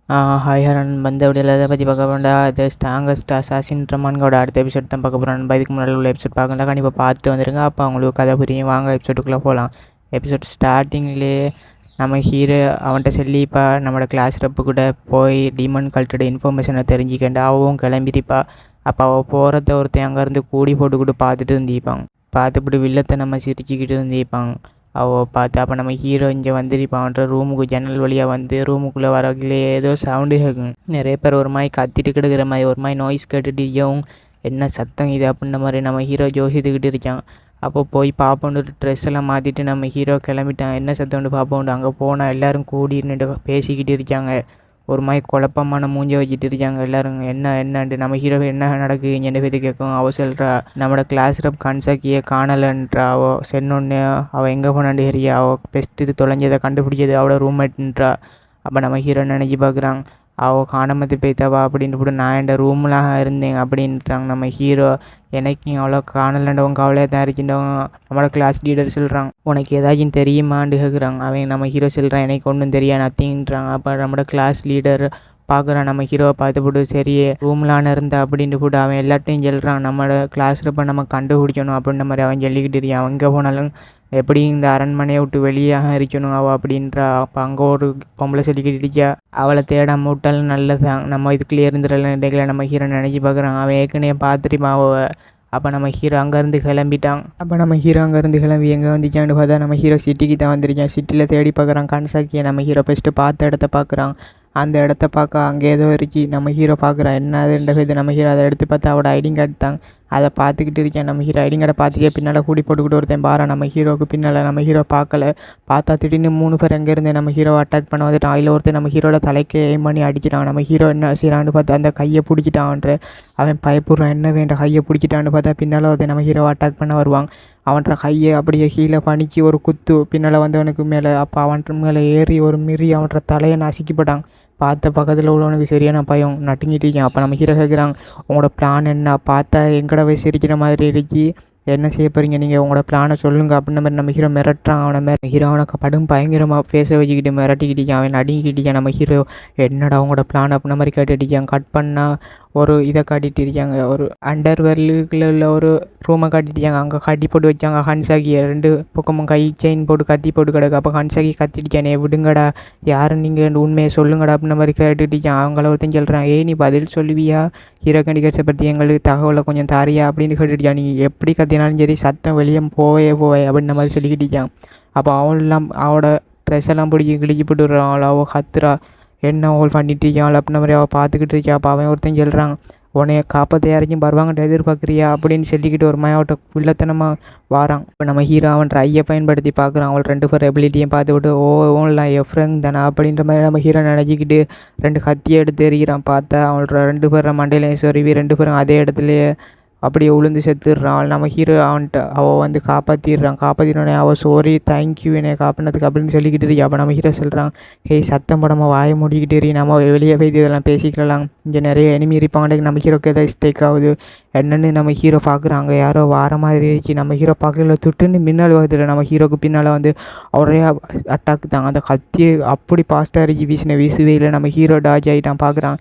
Hi Haran வந்த வீடியோவில் எதை பற்றி பார்க்க போகிறோம்டா, இது ஸ்ட்ராங்கஸ்ட் அசாசின் ரமான்கோட அடுத்த எபிசோட் தான் பார்க்க போகிறோம். நம்ம இதுக்கு முன்னாடி உள்ள எபிசோட் பார்க்கலாம், கண்டிப்பாக பார்த்துட்டு வந்துடுங்க. அப்போ அவங்களுக்கு கதை புரியும். வாங்க எபிசோடுக்குள்ளே போகலாம். எபிசோட் ஸ்டார்டிங்லேயே நம்ம ஹீரோ அவன்கிட்ட சொல்லி இப்போ நம்மளோட கிளாஸ் ரப்பு கூட போய் டீமன் கல்ட்டோட இன்ஃபர்மேஷனை தெரிஞ்சுக்கண்டு அவவும் கிளம்பிருப்பா. அப்போ அவள் போகிறத ஒருத்தன் அங்கேருந்து கூடி போட்டுக்கிட்டு பார்த்துட்டு இருந்திருப்பாங்க. பார்த்துப்பிட்டு வில்லத்தை நம்ம சிரிச்சுக்கிட்டு இருந்திருப்பாங்க. அவள் பார்த்து அப்போ நம்ம ஹீரோ இங்கே வந்துருப்பான்ற ரூமுக்கு ஜன்னல் வழியாக வந்து ரூமுக்குள்ளே வரக்குள்ளே ஏதோ சவுண்டு கேட்கும். நிறைய பேர் ஒரு மாதிரி கத்திட்டு கிடக்கிற மாதிரி ஒரு மாதிரி நாய்ஸ் கேட்டுட்டு என்ன சத்தம் இது அப்படின்ற மாதிரி நம்ம ஹீரோ யோசித்துக்கிட்டு இருக்கான். அப்போ போய் பார்ப்போண்டு ட்ரெஸ் எல்லாம் மாற்றிட்டு நம்ம ஹீரோ கிளம்பிட்டான். என்ன சத்தம்னு பார்ப்போண்டு அங்கே போனால் எல்லோரும் கூடி நின்று பேசிக்கிட்டு இருக்காங்க. ஒரு மாதிரி குழப்பமான மூஞ்ச வச்சுட்டு இருக்காங்க எல்லோரும். என்னன்ட்டு நம்ம ஹீரோ என்ன நடக்குது என்ன பேத்து கேட்கும். அவள் சொல்கிறா நம்மளோட கிளாஸ் ரப் கன்சாக்கியை காணலைன்றா. அவள் சென்னொன்று அவள் எங்கே போனான்னு தெரியா. அவள் பெஸ்ட்டு இது தொலைஞ்சதை கண்டுபிடிச்சது அவளோட ரூம்மேட்ன்றா. அப்போ நம்ம ஹீரோ நினச்சி பார்க்குறான். அவள் காணாமத்து போய்த்தவா அப்படின்ட்டு போட்டு நான் என் ரூம்லாம் இருந்தேன் அப்படின்றாங்க நம்ம ஹீரோ. எனக்கும் அவ்வளோ காணலண்டவங்க கவலையாக தான் இருக்கின்றவங்க. நம்மளோட கிளாஸ் லீடர் சொல்கிறாங்க உனக்கு ஏதாச்சும் தெரியுமான்னு கேட்குறாங்க. அவன் நம்ம ஹீரோ சொல்கிறான் எனக்கு ஒன்றும் தெரியா நத்தின்றாங்க. அப்போ நம்மளோட கிளாஸ் லீடர் பார்க்குறான் நம்ம ஹீரோவை பார்த்து போட்டு சரி ரூம்லான இருந்தா அப்படின்ட்டு போட்டு அவன் எல்லாத்தையும் சொல்கிறான். நம்மளோட கிளாஸ் ரப்பை நம்ம கண்டுபிடிக்கணும் அப்படின்ற மாதிரி அவன் சொல்லிக்கிட்டு இருக்கான். அவன் எங்கே போனாலும் எப்படி இந்த அரண்மனையை விட்டு வெளியாக இருக்கணும் அவள் அப்படின்றா. அப்போ அங்கே ஒரு பொம்பளை சொல்லிக்கிட்டு இருக்கா அவளை தேடாமல் விட்டாலும் நல்லதான், நம்ம இதுக்குள்ளே இருந்துடல நம்ம ஹீரோ நினச்சி பார்க்குறான். அவன் ஏற்கனவே பார்த்துட்டு அவள். அப்போ நம்ம ஹீரோ அங்கேருந்து கிளம்பிட்டான். அப்போ நம்ம ஹீரோ அங்கேருந்து கிளம்பி எங்கே வந்துச்சான்னு பார்த்தா நம்ம ஹீரோ சிட்டிக்கு தான் வந்திருக்கேன். சிட்டியில் தேடி பார்க்குறான் கன்சாக்கியை. நம்ம ஹீரோ ஃபஸ்ட்டு பார்த்த இடத்த பார்க்குறான். அந்த இடத்த பார்க்க அங்கே ஏதோ இருக்கு. நம்ம ஹீரோ பார்க்குறான் என்னதுன்ற நம்ம ஹீரோ அதை எடுத்து பார்த்தா அவட ஐடிங் கார்டு தான். அதை பார்த்துக்கிட்டு இருக்கேன். நம்ம ஹீரோ ஐடிங் கார்டை பார்த்துக்கே பின்னால் கூடி போட்டுக்கிட்டு ஒருத்தன் பாரு. நம்ம ஹீரோவுக்கு பின்னால் நம்ம ஹீரோ பார்க்கல. பார்த்தா திடீர்னு 3 பேர் எங்கே இருந்தேன் நம்ம ஹீரோவை அட்டாக் பண்ண வந்துட்டான். அதில் ஒருத்தன் நம்ம ஹீரோட தலைக்கு எய்ம் பண்ணி அடிக்கிறான். நம்ம ஹீரோ என்ன செய்கிறான்னு பார்த்தா அந்த கையை பிடிச்சிட்டான்ற. அவன் பயப்படுறான் என்ன வேண்ட கையை பிடிச்சிட்டான்னு பார்த்தா பின்னால் ஒருத்தன் நம்ம ஹீரோவை அட்டாக் பண்ண வருவாங்க. அவன்கிட்ட கையை அப்படியே கீழே பணிச்சு ஒரு குத்து பின்னால் வந்தவனுக்கு மேலே. அப்போ அவன்கிட்ட மேலே ஏறி ஒரு மீறி அவன்கிட்ட தலையை நசுக்கிப்பட்டான். பார்த்த பக்கத்தில் உள்ளவனுக்கு சரியான பயம் நட்டுங்கிட்டு இருக்கேன். அப்போ நம்ம ஹீரோ கேட்குறாங்க உங்களோட பிளான் என்ன, பார்த்தா எங்கட போய் சிரிக்கிற மாதிரி இருக்கி, என்ன செய்ய போகிறீங்க நீங்கள், உங்களோட பிளானை சொல்லுங்கள் அப்படின்ற மாதிரி நம்ம ஹீரோ மிரட்டுறான். அவனை ஹீரோ அவனுக்கு படும் பயங்கரமாக பேச வச்சுக்கிட்டு மிரட்டிக்கிட்டு அவன் நடுங்கிக்கிட்டு நம்ம ஹீரோ என்னடா அவங்களோட பிளான் அப்படின்ற மாதிரி கேட்டுட்டிருக்கான். கட் பண்ணால் ஒரு இதை காட்டிகிட்டு இருக்காங்க. ஒரு அண்டர்வேர்லுக்குள்ள உள்ள ஒரு ரூமை காட்டிட்டாங்க. அங்கே கட்டி போட்டு வச்சாங்க ஹன்சாகியை. 2 பக்கமும் கை செயின் போட்டு கத்தி போட்டு கிடக்கு. அப்போ ஹன்சாகி கத்திட்டிச்சானே விடுங்கடா யாரும் நீங்கள் உண்மையை சொல்லுங்கடா அப்படின்ற மாதிரி கேட்டுட்டிச்சான். அவங்கள ஒருத்தன் சொல்கிறான் நீ பதில் சொல்லுவியா ஹீரோ கண்டிகட்ஸை பற்றி எங்களுக்கு தகவலை கொஞ்சம் தாரியா அப்படின்னு கேட்டுட்டியா. நீ எப்படி கத்தினாலும் சரி சத்தம் வெளியே போவே அப்படின்ற மாதிரி சொல்லிக்கிட்டிச்சான். அப்போ அவளெல்லாம் அவளோட ட்ரெஸ் எல்லாம் பிடிச்சி கிழிச்சி போட்டு விடுறான். அவள் கத்துறா என்ன அவள் பண்ணிட்டு இருக்காள் அப்படின்ற மாதிரி அவள் பார்த்துக்கிட்டு இருக்கா. அப்போ அவன் ஒருத்தன் சொல்கிறான் உன்னைய காப்பாற்ற யாரையும் வருவாங்கன்ட்டு எதிர்பார்க்குறியா அப்படின்னு சொல்லிக்கிட்டு ஒரு மாவட்ட வில்லத்தனமாக வாரான். இப்போ நம்ம ஹீரோ அவன் ஐயை பயன்படுத்தி பார்க்குறான். அவள் 2 பேர் எபிலிட்டியும் பார்த்துக்கிட்டு ஓன்லாம் எஃப்ரெங் தானே அப்படின்ற மாதிரி நம்ம ஹீரோ நினச்சிக்கிட்டு 2 கத்தியை எடுத்து எறிகிறான். பார்த்தா அவளோட 2 பேரை மண்டையிலையும் சொருவி 2 பேரும் அதே இடத்துலையே அப்படியே உளுந்து செத்துடுறான். நம்ம ஹீரோ அவள் வந்து காப்பாற்றிடுறான். அவள் சாரி தேங்க்யூ என்னை காப்பினதுக்கு அப்படின்னு சொல்லிக்கிட்டு இருக்கா. அப்போ நம்ம ஹீரோ சொல்கிறான் சத்தம் படமாக வாயை மூடிக்கிட்டு நம்ம வெளியே போய் இதெல்லாம் பேசிக்கலாம், இங்கே நிறைய எனிமி இருப்பாங்க. நம்ம ஹீரோக்கு எதாவது ஸ்டேக் ஆகுது என்னென்னு நம்ம ஹீரோ பார்க்குறாங்க. யாரோ வார மாதிரி இருந்துச்சு. நம்ம ஹீரோ பார்க்கல துட்டுன்னு மின்னல் வருதுல. நம்ம ஹீரோக்கு பின்னால் வந்து ஒரே அட்டாக் தான். அந்த கத்தி அப்படி பாஸ்ட்டாக இருக்கு. வீசுவே இல்லை. நம்ம ஹீரோ டாஜ் ஆகிட்டான். பார்க்குறான்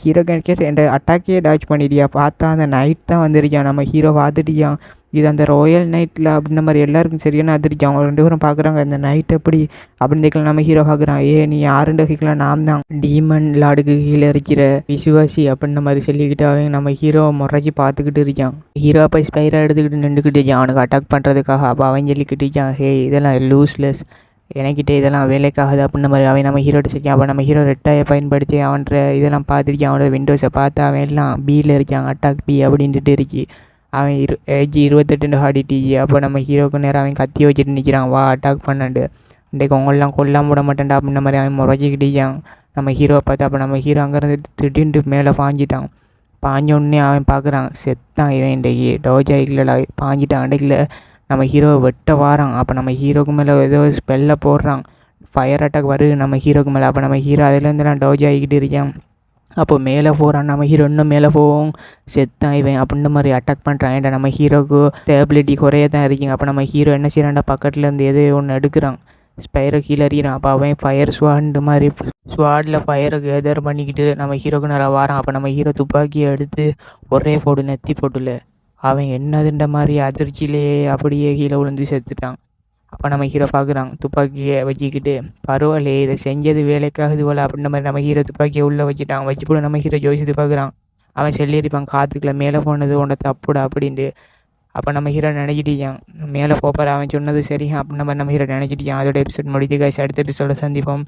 ஹீரோ கணக்கே என் அட்டாக்கே டாச் பண்ணிட்டியா. பார்த்தா அந்த நைட் தான் வந்திருக்கான். நம்ம ஹீரோ பார்த்துட்டியான் இது அந்த ராயல் நைட்டில் அப்படின்ற மாதிரி எல்லாருக்கும் சரியான அதிர்ச்சி. அவங்க 2 பேரும் பார்க்குறாங்க அந்த நைட் எப்படி அப்படின்னு கேட்கலாம். நம்ம ஹீரோ பார்க்குறான் நீ யாருன்னு கேட்கலாம், நான் தான் டீமன் லாடுக்கு கீழே இருக்கிற விசுவாசி அப்படின்ற மாதிரி சொல்லிக்கிட்டு அவன் நம்ம ஹீரோவை முறைச்சி பார்த்துக்கிட்டு இருக்கான். ஹீரோ அப்போ ஸ்பைராக எடுத்துக்கிட்டு நின்றுக்கிட்டு இருக்கான் அவனுக்கு அட்டாக் பண்ணுறதுக்காக. அப்போ அவன் சொல்லிக்கிட்டு இருக்கான் இதெல்லாம் லூஸ்லெஸ் எனக்கிட்ட இதெல்லாம் வேலைக்காகுது அப்படின்ற மாதிரி அவன் நம்ம ஹீரோட்ட சொல்லிக்கான். அப்போ நம்ம ஹீரோ ரெட்டாயை பயன்படுத்தி அவன்ற இதெல்லாம் பார்த்துருக்கான். அவனோட விண்டோஸை பார்த்து அவன் எல்லாம் பியில் இருக்கான். அட்டாக் பி அப்படின்ட்டு இருக்கி அவன் ஏஜ் 28 ஆடிட்டு. அப்போ நம்ம ஹீரோக்கு நேரம் அவன் கத்தி வச்சுட்டு நிற்கிறான். வா அட்டாக் பண்ணாண்டு இன்றைக்கு உங்களெலாம் கொல்லாம விட மாட்டேன்டா அப்படின்ற மாதிரி அவன் முறைச்சிக்கிட்டான் நம்ம ஹீரோவை பார்த்து. அப்போ நம்ம ஹீரோ அங்கேருந்து திடீர்னு மேலே பாஞ்சிட்டான். பாஞ்சோடனே அவன் பார்க்குறான் செத்தான் இவன் இன்றைக்கு டோஜாய்க்குள்ள பாஞ்சிட்டான். அன்றைக்கில் நம்ம ஹீரோவை வெட்ட வாரான். அப்போ நம்ம ஹீரோக்கு மேலே ஏதோ ஸ்பெல்லை போடுறான். ஃபயர் அட்டாக் வருது நம்ம ஹீரோக்கு மேலே. அப்போ நம்ம ஹீரோ அதுலேருந்துலாம் டோஜ் ஆகிக்கிட்டு இருக்கான். அப்போ மேலே போகிறான். நம்ம ஹீரோ இன்னும் மேலே போவோம் செத்தான் இவன் அப்படின்ற மாதிரி அட்டாக் பண்ணுறான். ஏன்டா நம்ம ஹீரோக்கு ஸ்டேபிலிட்டி குறைய தான் இருக்குங்க. அப்போ நம்ம ஹீரோ என்ன செய்கிறான்டா பக்கத்தில் இருந்து எதோ ஒன்று எடுக்கிறான். ஸ்பைரை கீழே எறிகிறான். அப்போ அவன் ஃபயர் ஸ்வாட் மாதிரி ஸ்வாடில் ஃபயரை கேதர் பண்ணிக்கிட்டு நம்ம ஹீரோக்கு நேரம் வாரான். அப்போ நம்ம ஹீரோ துப்பாக்கியை எடுத்து ஒரே போடு நெத்தி போட்டுல அவன் என்னதுன்ற மாதிரி அதிர்ச்சியிலே அப்படியே கீழே விழுந்து செத்துட்டான். அப்போ நம்ம ஹீரோ பார்க்குறான் துப்பாக்கியை வச்சுக்கிட்டு, பரவாயில்லையே இதை செஞ்சது வேலைக்காகுது போல அப்படின்ற மாதிரி நம்ம ஹீரோ துப்பாக்கியை உள்ளே வச்சுட்டான். வச்சு போட நம்ம ஹீரோ ஜோசித்து பார்க்குறான். அவன் செல்லியிருப்பான் காற்றுக்குள்ள மேலே போனது உன்னை தப்புடா அப்படின்ட்டு. அப்போ நம்ம ஹீரோ நினச்சிட்டான் மேலே போப்பார் அவன் சொன்னது சரி அப்படின்ற மாதிரி நம்ம ஹீரோ நினச்சிட்டான். அதோட எபிசோட் முடித்து காய்ச்சி அடுத்த எபிசோட சந்திப்போம்.